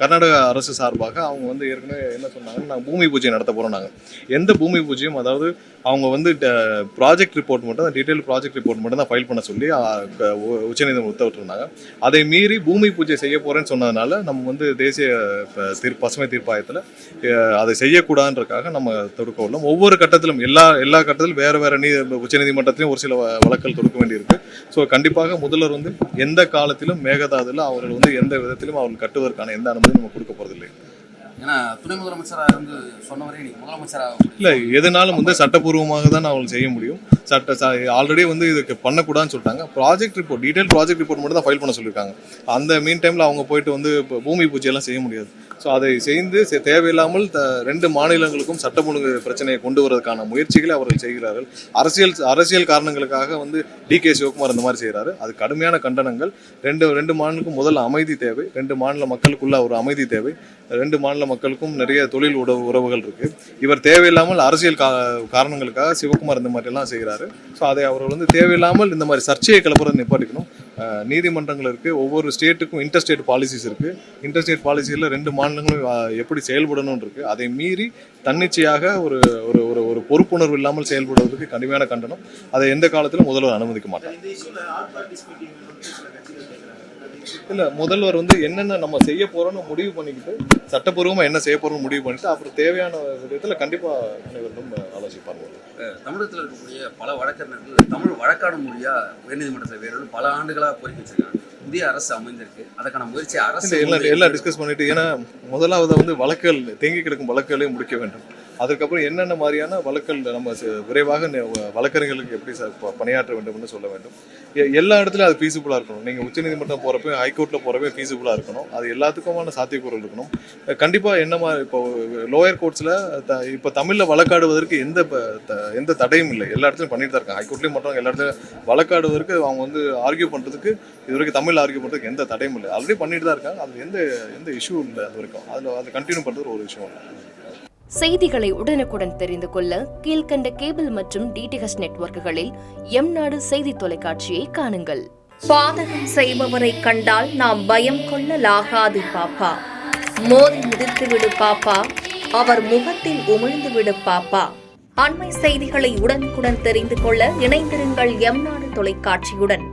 கர்நாடக அரசு சார்பாக அவங்க வந்து ஏற்கனவே என்ன சொன்னாங்க, நாங்கள் பூமி பூஜை நடத்த போகிறோம். நாங்கள் எந்த பூமி பூஜையும், அதாவது அவங்க வந்து ப்ராஜெக்ட் ரிப்போர்ட் மட்டும், டீட்டெயில் ப்ராஜெக்ட் ரிப்போர்ட் மட்டும் தான் ஃபைல் பண்ண சொல்லி உச்சநீதிமன்றம் உத்தரவிட்டிருந்தாங்க. அதை மீறி பூமி பூஜை செய்ய போகிறேன்னு சொன்னதுனால நம்ம வந்து தேசிய பசுமை தீர்ப்பாயத்தில் அதை செய்யக்கூடாதுன்றக்காக நம்ம தொடுக்க உள்ளோம். ஒவ்வொரு கட்டத்திலும் எல்லா கட்டத்திலும் வேறு உச்சநீதிமன்றத்திலையும் ஒரு சில வழக்கல் தொடுக்க வேண்டியிருக்கு. ஸோ கண்டிப்பாக முதல்வர் வந்து எந்த காலத்திலும் மேகதாதுல அவர்கள் வந்து எந்த விதத்திலும் அவர்கள் கட்டுவதற்கான எந்த அனுமதியும் நம்ம கொடுக்க போறதில்லை. ஏன்னா துணை முதலமைச்சராக இருந்து சொன்னவரை இன்னைக்கு முதலமைச்சராக இல்லை, எதுனாலும் வந்து சட்டப்பூர்வமாக தான் அவர்கள் செய்ய முடியும். ஆல்ரெடி வந்து இதுக்கு பண்ணக்கூடாதுன்னு சொல்லிட்டாங்க. டீட்டெயில் ப்ராஜெக்ட் ரிப்போர்ட் மட்டும் தான் ஃபைல் பண்ண சொல்லியிருக்காங்க. அந்த மீன் டைமில் அவங்க போயிட்டு வந்து பூமி பூஜையெல்லாம் செய்ய முடியாது. ஸோ அதை செய்து தேவையில்லாமல் 2 மாநிலங்களுக்கும் சட்டம் ஒழுங்கு பிரச்சனையை கொண்டு வருவதற்கான முயற்சிகளை அவர்கள் செய்கிறார்கள். அரசியல் காரணங்களுக்காக வந்து DK சிவகுமார் இந்த மாதிரி செய்கிறாரு. அது கடுமையான கண்டனங்கள். 2 மாநிலங்களுக்கும் முதல்ல அமைதி தேவை. 2 மாநில மக்களுக்குள்ள ஒரு அமைதி தேவை. 2 மாநில மக்களுக்கும் நிறைய தொழில் உறவுகள் இருக்கு. இவர் தேவையில்லாமல் அரசியல் காரணங்களுக்காக சிவகுமார் இந்த மாதிரி எல்லாம் செய்கிறாரு. ஸோ அதை அவர்கள் வந்து தேவையில்லாமல் இந்த மாதிரி சர்ச்சையை கிளப்புறதை நிப்பாட்டிக்கணும். நீதிமன்றங்கள் இருக்கு, ஒவ்வொரு ஸ்டேட்டுக்கும் இன்டர்ஸ்டேட் பாலிசிஸ் இருக்கு. இன்டர்ஸ்டேட் பாலிசியில் 2 மாநிலங்களும் எப்படி செயல்படணும் இருக்கு. அதை மீறி தன்னிச்சையாக ஒரு ஒரு பொறுப்புணர்வு இல்லாமல் செயல்படுவதற்கு கடுமையான கண்டனம். அதை எந்த காலத்திலும் முதல்வர் அனுமதிக்க மாட்டார். இல்லை, முதல்வர் வந்து என்னென்ன நம்ம செய்ய போறோம்னு முடிவு பண்ணிக்கிட்டு, சட்டப்பூர்வமாக என்ன செய்ய போறோம்னு முடிவு பண்ணிட்டு அப்புறம் தேவையான விதத்தில் கண்டிப்பாக அனைவரும் ஆலோசிப்பாங்க. தமிழகத்தில் இருக்கக்கூடிய பல வழக்கறிஞர்கள் தமிழ் வழக்காடும் மொழியா உயர்நீதிமன்றத்தில் வேறு பல ஆண்டுகளாக கோரிக்கை வச்சிருக்காங்க. புதிய அரசு அமைந்திருக்கு, அதுக்கான முயற்சி அரசு எல்லாம் டிஸ்கஸ் பண்ணிட்டு, ஏன்னா முதலாவது வந்து வழக்குகள் தேங்கி கிடக்கும் வழக்குகளையும் முடிக்க வேண்டும். அதுக்கப்புறம் என்னென்ன மாதிரியான வழக்குகள் நம்ம விரைவாக வழக்கறிஞர்களுக்கு எப்படி பணியாற்ற வேண்டும் சொல்ல வேண்டும். எல்லா இடத்துலையும் அது ஃபீஸிபிளாக இருக்கணும். நீங்கள் உச்சநீதிமன்றம் போகிறப்ப, ஹைகோர்ட்டில் போகிறப்ப ஃபீஸிபிளாக இருக்கணும். அது எல்லாத்துக்குமான சாத்தியக்கூறல் இருக்கணும். கண்டிப்பாக என்ன மாதிரி இப்போ லோயர் கோர்ட்ஸில் இப்போ தமிழில் வழக்காடுவதற்கு எந்த தடையும் இல்லை. எல்லா இடத்துலையும் பண்ணிட்டு தான் இருக்காங்க. ஹைகோர்ட்லேயும் மட்டும் எல்லா இடத்துலையும் வழக்காடுவதற்கு அவங்க வந்து ஆர்கியூ பண்ணுறதுக்கு இதுவரைக்கும் தமிழ் ஆர்கியூ பண்ணுறதுக்கு எந்த தடையும் இல்லை. ஆல்ரெடி பண்ணிட்டு தான் இருக்காங்க. அது எந்த இஷ்யூ இல்லை. அது வரைக்கும் அதை கண்டினியூ பண்ணுறது ஒரு விஷயம் இல்லை. செய்திகளை உடனுக்குடன் தெரிந்து கொள்ள கீழ்கண்ட கேபிள் மற்றும் DTH நெட்வொர்க்குகளில் எம்நாடு செய்தி தொலைக்காட்சியை காணுங்கள். பாதகம் செய்பவரை கண்டால் நாம் பயம் கொள்ளலாகாது பாப்பா. மோதி மிதித்து விடு பாப்பா, அவர் முகத்தில் உமிழ்ந்து விடு பாப்பா. அண்மை செய்திகளை உடனுக்குடன் தெரிந்து கொள்ள இணைந்திருங்கள் எம்நாடு தொலைக்காட்சியுடன்.